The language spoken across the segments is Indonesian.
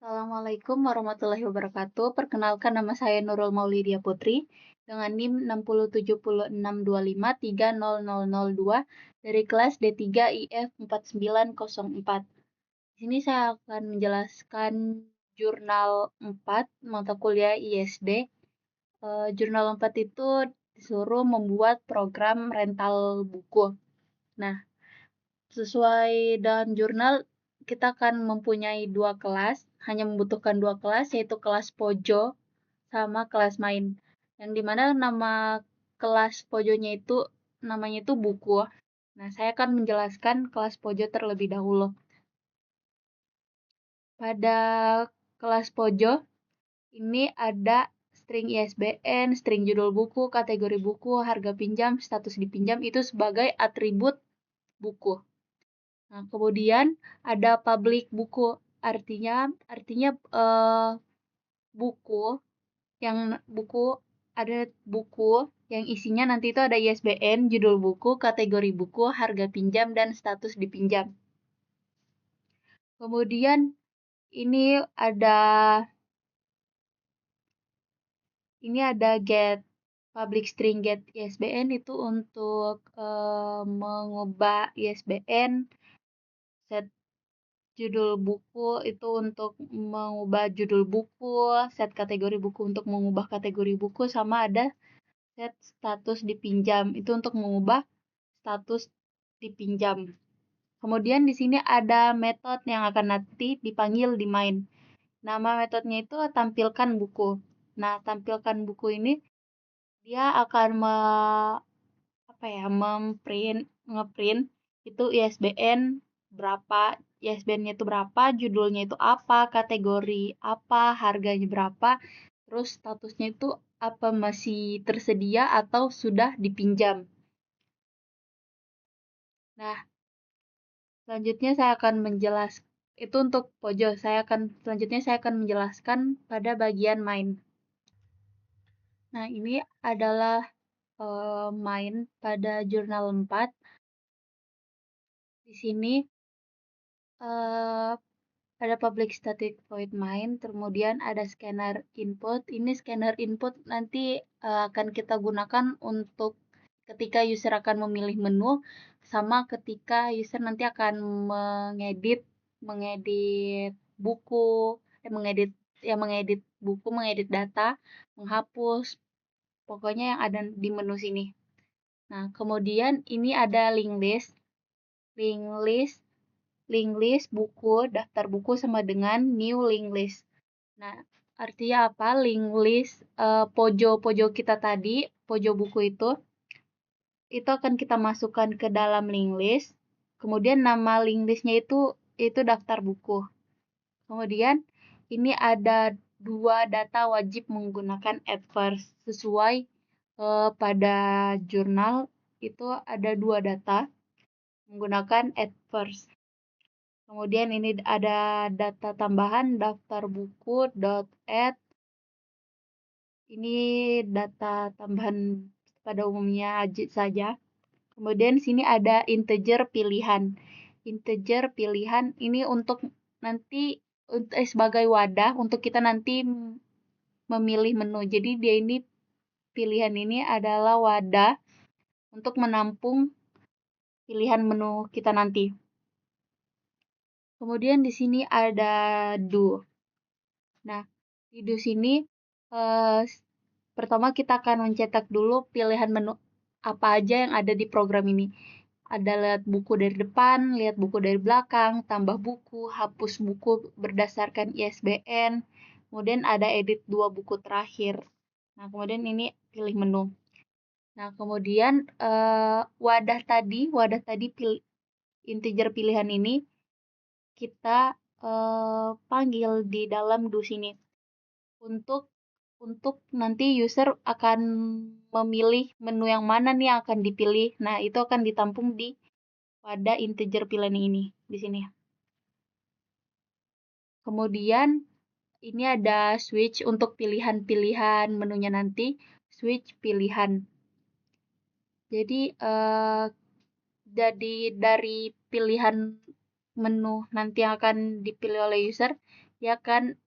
Assalamualaikum warahmatullahi wabarakatuh. Perkenalkan nama saya Nurul Maulidia Putri dengan NIM 607625300002 dari kelas D3 IF 4904. Di sini saya akan menjelaskan jurnal 4 mata kuliah ISD. Jurnal 4 itu disuruh membuat program rental buku. Nah, sesuai dengan jurnal, kita akan mempunyai dua kelas, hanya membutuhkan dua kelas, yaitu kelas Pojo sama kelas main. Yang dimana nama kelas Pojonya itu namanya itu buku. Nah, saya akan menjelaskan kelas Pojo terlebih dahulu. Pada kelas Pojo, ini ada string ISBN, string judul buku, kategori buku, harga pinjam, status dipinjam, itu sebagai atribut buku. Nah, kemudian ada public buku, artinya buku buku ada buku yang isinya nanti itu ada ISBN, judul buku, kategori buku, harga pinjam dan status dipinjam. Kemudian ini ada get public string get ISBN itu untuk mengubah ISBN, set judul buku itu untuk mengubah judul buku, set kategori buku untuk mengubah kategori buku, sama ada set status dipinjam itu untuk mengubah status dipinjam. Kemudian di sini ada metode yang akan nanti dipanggil di main. Nama metodenya itu tampilkan buku. Nah, tampilkan buku ini dia akan ngeprint itu ISBN berapa, ISBN-nya itu berapa, judulnya itu apa, kategori apa, harganya berapa, terus statusnya itu apa masih tersedia atau sudah dipinjam. Nah, selanjutnya saya akan menjelaskan itu untuk pojok. Selanjutnya saya akan menjelaskan pada bagian main. Nah, ini adalah main pada jurnal 4. Di sini ada public static void main, kemudian ada scanner input. Ini scanner input nanti akan kita gunakan untuk ketika user akan memilih menu, sama ketika user nanti akan mengedit buku, mengedit buku, mengedit data, menghapus, pokoknya yang ada di menu sini. Nah, kemudian ini ada link list buku, daftar buku sama dengan new link list. Nah, artinya apa? Link list pojo kita tadi, pojo buku itu akan kita masukkan ke dalam link list. Kemudian nama link listnya itu daftar buku. Kemudian ini ada dua data wajib menggunakan @first sesuai pada jurnal itu ada dua data menggunakan @first. Kemudian ini ada data tambahan daftar buku .add. Ini data tambahan pada umumnya saja. Kemudian sini ada integer pilihan. Integer pilihan ini untuk nanti sebagai wadah untuk kita nanti memilih menu. Jadi dia ini pilihan ini adalah wadah untuk menampung pilihan menu kita nanti. Kemudian di sini ada do. Nah, di do sini pertama kita akan mencetak dulu pilihan menu apa aja yang ada di program ini. Ada lihat buku dari depan, lihat buku dari belakang, tambah buku, hapus buku berdasarkan ISBN, kemudian ada edit dua buku terakhir. Nah, kemudian ini pilih menu. Nah, kemudian wadah tadi integer pilihan ini kita panggil di dalam do sini untuk nanti user akan memilih menu yang mana nih yang akan dipilih. Nah, itu akan ditampung pada integer pilihan ini di sini. Kemudian ini ada switch untuk pilihan-pilihan menunya nanti, switch pilihan. Jadi dari pilihan menu nanti yang akan dipilih oleh user, dia akan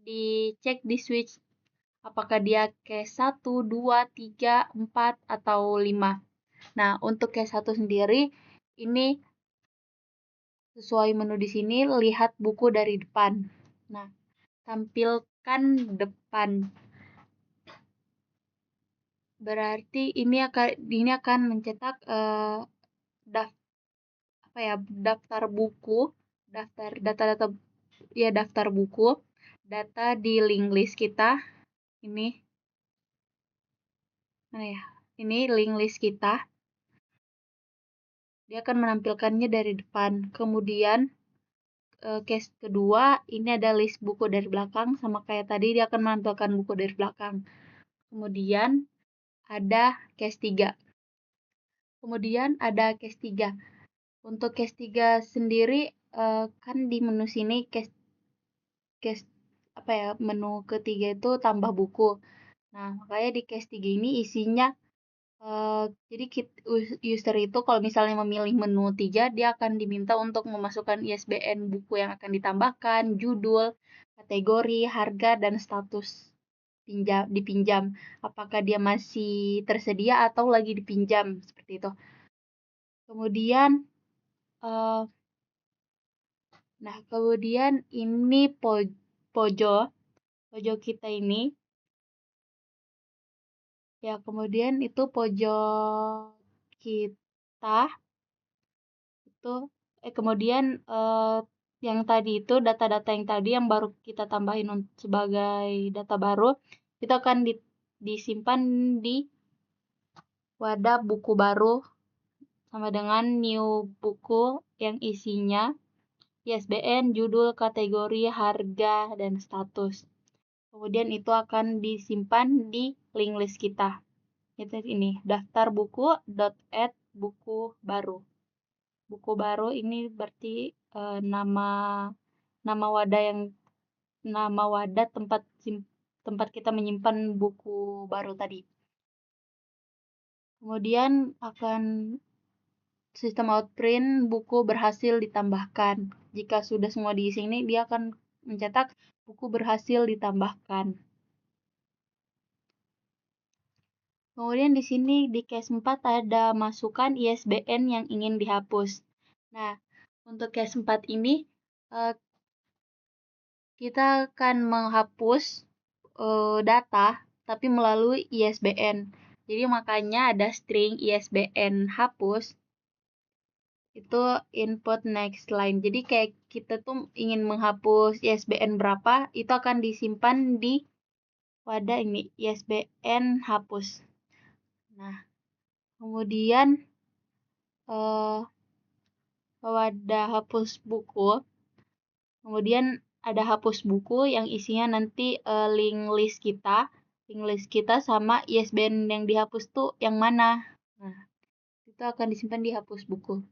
dicek di switch apakah dia case 1, 2, 3, 4, atau 5. Nah, untuk case 1 sendiri, ini sesuai menu di sini, lihat buku dari depan. Nah, tampilkan depan. Berarti ini akan mencetak daftar buku, daftar buku, data di link list kita. Ini mana ya? Ini link list kita. Dia akan menampilkannya dari depan. Kemudian case kedua, ini ada list buku dari belakang, sama kayak tadi dia akan menampilkan buku dari belakang. Kemudian ada case 3. Kemudian ada case 3. Untuk case 3 sendiri kan di menu sini menu ketiga itu tambah buku. Nah, makanya di case 3 ini isinya jadi user itu kalau misalnya memilih menu 3, dia akan diminta untuk memasukkan ISBN buku yang akan ditambahkan, judul, kategori, harga, dan status dipinjam. Apakah dia masih tersedia atau lagi dipinjam, seperti itu. Kemudian, ini pojok kita ini. Ya, kemudian itu pojok kita itu kemudian yang tadi itu data-data yang tadi yang baru kita tambahin sebagai data baru itu akan disimpan di wadah buku baru sama dengan new buku yang isinya ISBN, judul, kategori, harga, dan status. Kemudian itu akan disimpan di link list kita. Itu ini, daftar buku .add buku baru. Buku baru ini berarti nama wadah tempat kita menyimpan buku baru tadi. Kemudian akan sistem outprint buku berhasil ditambahkan. Jika sudah semua diisi ini, dia akan mencetak buku berhasil ditambahkan. Kemudian di sini di case 4 ada masukan ISBN yang ingin dihapus. Nah, untuk case 4 ini kita akan menghapus data tapi melalui ISBN. Jadi makanya ada string ISBN hapus itu input next line. Jadi kayak kita tuh ingin menghapus ISBN berapa, itu akan disimpan di wadah ini ISBN hapus. Nah, kemudian wadah hapus buku. Kemudian ada hapus buku yang isinya nanti link list kita sama ISBN yang dihapus tuh yang mana. Nah, itu akan disimpan di hapus buku.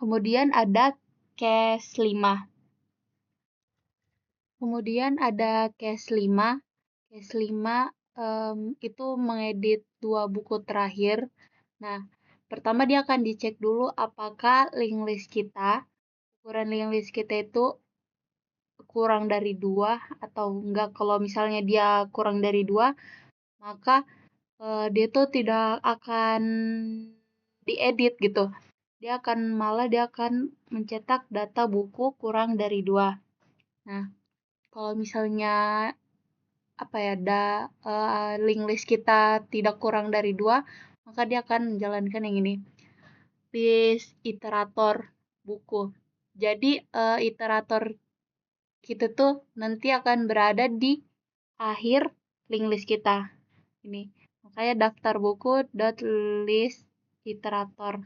Kemudian ada case 5. Kemudian ada case 5. Case 5 itu mengedit 2 buku terakhir. Nah, pertama dia akan dicek dulu apakah link list kita, ukuran link list kita itu kurang dari 2 atau enggak. Kalau misalnya dia kurang dari 2, maka dia tuh tidak akan diedit gitu. Dia akan mencetak data buku kurang dari 2. Nah, kalau misalnya link list kita tidak kurang dari 2, maka dia akan menjalankan yang ini. List iterator buku. Jadi iterator kita tuh nanti akan berada di akhir link list kita. Ini. Makanya daftar buku .list iterator.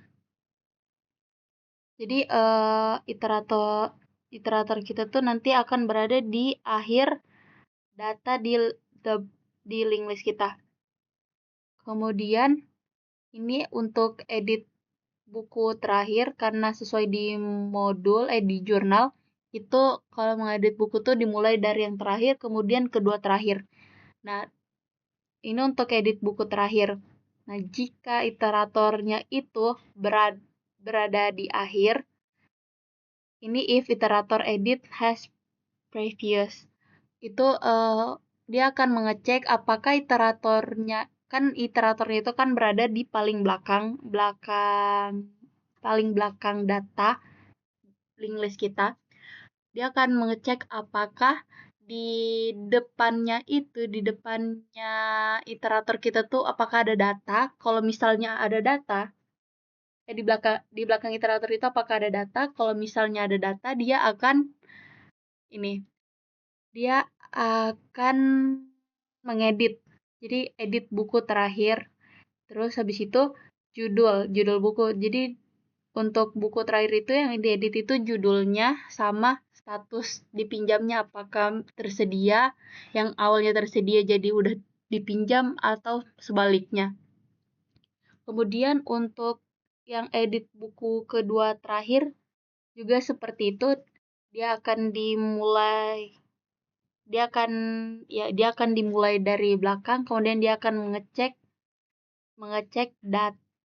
Jadi iterator kita tuh nanti akan berada di akhir data di link list kita. Kemudian ini untuk edit buku terakhir karena sesuai di di jurnal itu kalau mengedit buku tuh dimulai dari yang terakhir kemudian kedua terakhir. Nah, ini untuk edit buku terakhir. Nah, jika iteratornya itu berada di akhir, ini if iterator edit has previous. Itu dia akan mengecek apakah iteratornya, kan iteratornya itu kan berada di paling belakang data linked list kita. Dia akan mengecek apakah di depannya iterator kita tuh apakah ada data. Kalau misalnya ada data, di belakang iterator itu apakah ada data. Kalau misalnya ada data, dia akan mengedit. Jadi edit buku terakhir. Terus habis itu judul buku. Jadi untuk buku terakhir itu yang diedit itu judulnya sama status dipinjamnya, apakah tersedia, yang awalnya tersedia jadi udah dipinjam atau sebaliknya. Kemudian untuk yang edit buku kedua terakhir juga seperti itu, dia akan dimulai dari belakang, kemudian dia akan mengecek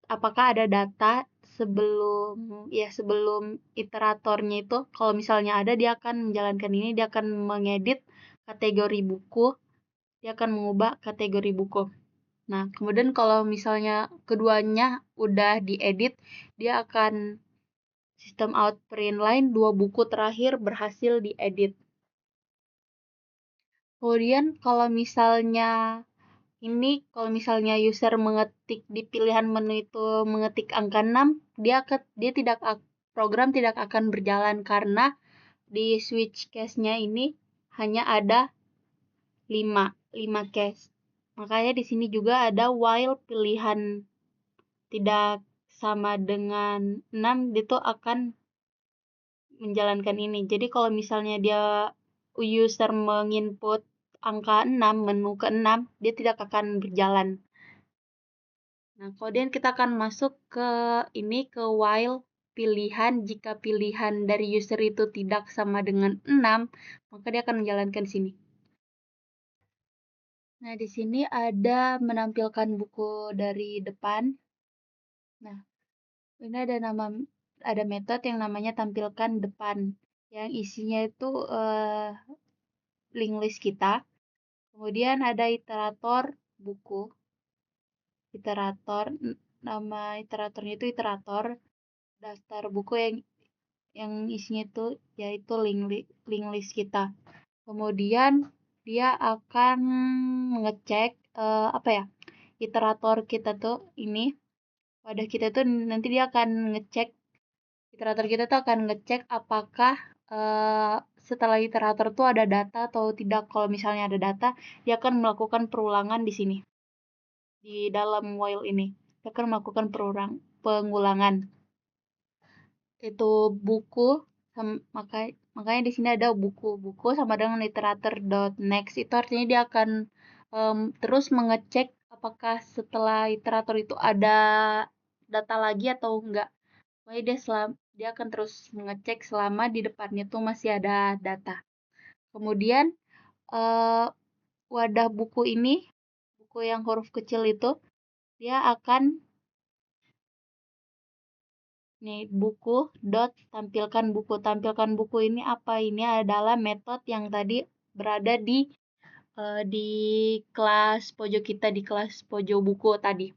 apakah ada data sebelum iteratornya itu. Kalau misalnya ada, dia akan menjalankan ini, dia akan mengedit kategori buku, dia akan mengubah kategori buku. Nah, kemudian kalau misalnya keduanya udah diedit, dia akan sistem out print line 2 buku terakhir berhasil diedit. Kemudian kalau misalnya user mengetik di pilihan menu itu mengetik angka 6, program tidak akan berjalan karena di switch case-nya ini hanya ada 5 case. Makanya di sini juga ada while pilihan tidak sama dengan 6, itu akan menjalankan ini. Jadi kalau misalnya user menginput angka 6, menu ke-6, dia tidak akan berjalan. Nah, kemudian kita akan masuk ke while pilihan. Jika pilihan dari user itu tidak sama dengan 6, maka dia akan menjalankan sini. Nah, di sini ada menampilkan buku dari depan. Nah, ini ada metode yang namanya tampilkan depan, yang isinya itu link list kita. Kemudian ada iterator buku. Nama iteratornya itu iterator. Daftar buku yang isinya itu yaitu link list kita. Kemudian dia akan mengecek iterator kita tuh ini. Wadah kita tuh nanti dia akan ngecek, iterator kita tuh akan ngecek apakah setelah iterator tuh ada data atau tidak. Kalau misalnya ada data, dia akan melakukan perulangan di sini. Di dalam while ini, dia akan melakukan pengulangan. Itu buku, makanya di sini ada buku sama dengan iterator.next. Itu artinya dia akan terus mengecek apakah setelah iterator itu ada data lagi atau enggak. Makanya dia akan terus mengecek selama di depannya tuh masih ada data. Kemudian wadah buku yang huruf kecil itu, dia akan tampilkan buku ini apa? Ini adalah metode yang tadi berada di kelas pojok kita, di kelas pojok buku tadi.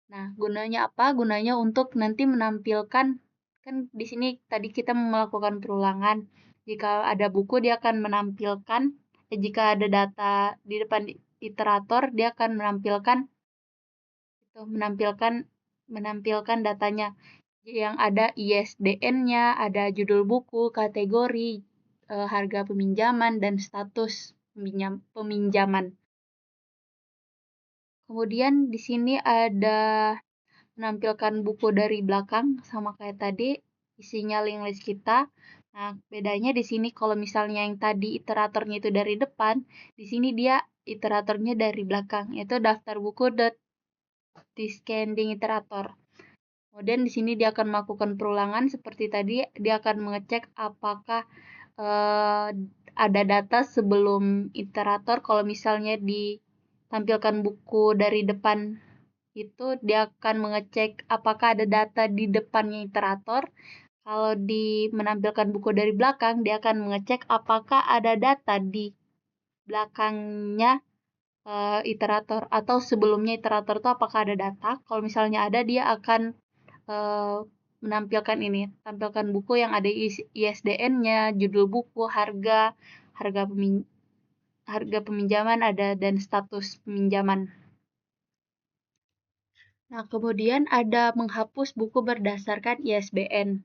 Nah, gunanya apa? Gunanya untuk nanti menampilkan, kan di sini tadi kita melakukan perulangan. Jika ada buku, dia akan jika ada data di depan iterator, dia akan menampilkan datanya yang ada ISBN-nya, ada judul buku, kategori, harga peminjaman, dan status peminjaman. Kemudian di sini ada menampilkan buku dari belakang sama kayak tadi, isinya link list kita. Nah, bedanya di sini kalau misalnya yang tadi iteratornya itu dari depan, di sini dia iteratornya dari belakang, yaitu daftar buku descending iterator. Kemudian di sini dia akan melakukan perulangan seperti tadi, dia akan mengecek apakah ada data sebelum iterator. Kalau misalnya ditampilkan buku dari depan itu, dia akan mengecek apakah ada data di depannya iterator. Kalau menampilkan buku dari belakang, dia akan mengecek apakah ada data di belakangnya iterator atau sebelumnya iterator itu apakah ada data. Kalau misalnya ada, dia akan menampilkan ini, tampilkan buku yang ada ISDN-nya, judul buku, harga peminjaman ada, dan status peminjaman. Nah, kemudian ada menghapus buku berdasarkan ISBN.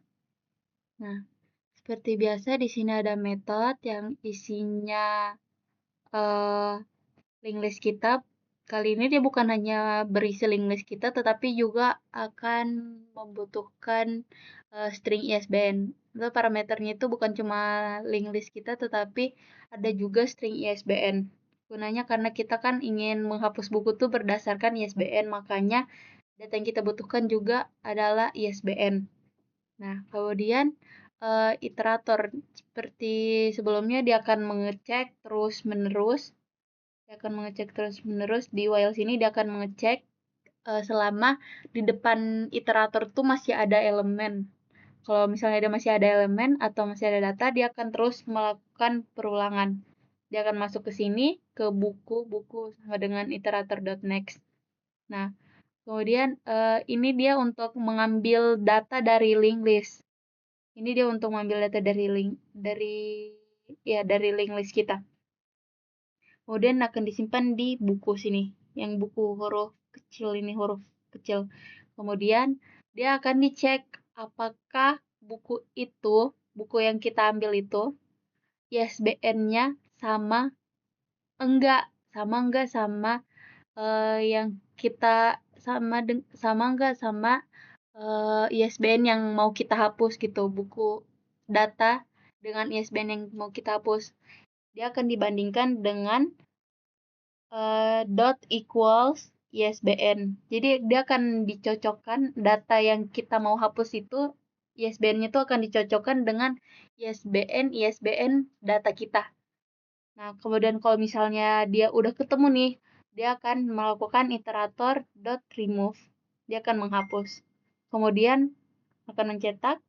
Nah, seperti biasa di sini ada metode yang isinya link list kita. Kali ini dia bukan hanya berisi link list kita, tetapi juga akan membutuhkan string ISBN. Itu parameternya itu bukan cuma link list kita, tetapi ada juga string ISBN. Gunanya karena kita kan ingin menghapus buku tuh berdasarkan ISBN, makanya data yang kita butuhkan juga adalah ISBN. Nah, kemudian iterator seperti sebelumnya dia akan mengecek terus-menerus. Dia akan mengecek terus-menerus di while sini dia akan mengecek selama di depan iterator tuh masih ada elemen. Kalau misalnya dia masih ada elemen atau masih ada data, dia akan terus melakukan perulangan. Dia akan masuk ke sini, ke buku sama dengan iterator.next. Nah, kemudian ini dia untuk mengambil data dari link list. Ini dia untuk mengambil data dari link list kita. Kemudian akan disimpan di buku sini, yang buku huruf kecil ini, huruf kecil. Kemudian dia akan dicek apakah buku yang kita ambil itu, ISBN-nya sama enggak sama yang kita sama enggak sama ISBN yang mau kita hapus gitu. Buku data dengan ISBN yang mau kita hapus, dia akan dibandingkan dengan dot equals ISBN. Jadi dia akan dicocokkan data yang kita mau hapus itu, ISBN-nya itu akan dicocokkan dengan ISBN data kita. Nah, kemudian kalau misalnya dia udah ketemu nih, dia akan melakukan iterator dot remove. Dia akan menghapus. Kemudian akan mencetak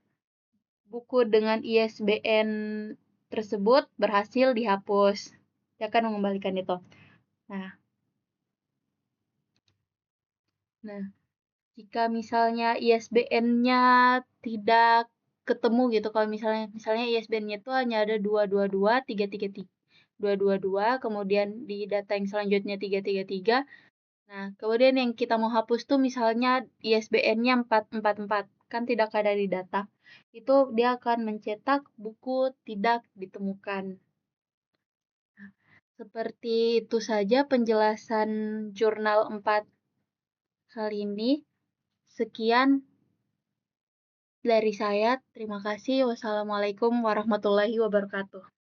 buku dengan ISBN tersebut berhasil dihapus. Dia akan mengembalikan itu. Nah, jika misalnya ISBN-nya tidak ketemu gitu, kalau misalnya ISBN-nya itu hanya ada 222, 333, 222, kemudian di data yang selanjutnya 333. Nah, kemudian yang kita mau hapus tuh misalnya ISBN-nya 444, kan tidak ada di data. Itu dia akan mencetak buku tidak ditemukan. Nah, seperti itu saja penjelasan jurnal 4 kali ini. Sekian dari saya. Terima kasih. Wassalamualaikum warahmatullahi wabarakatuh.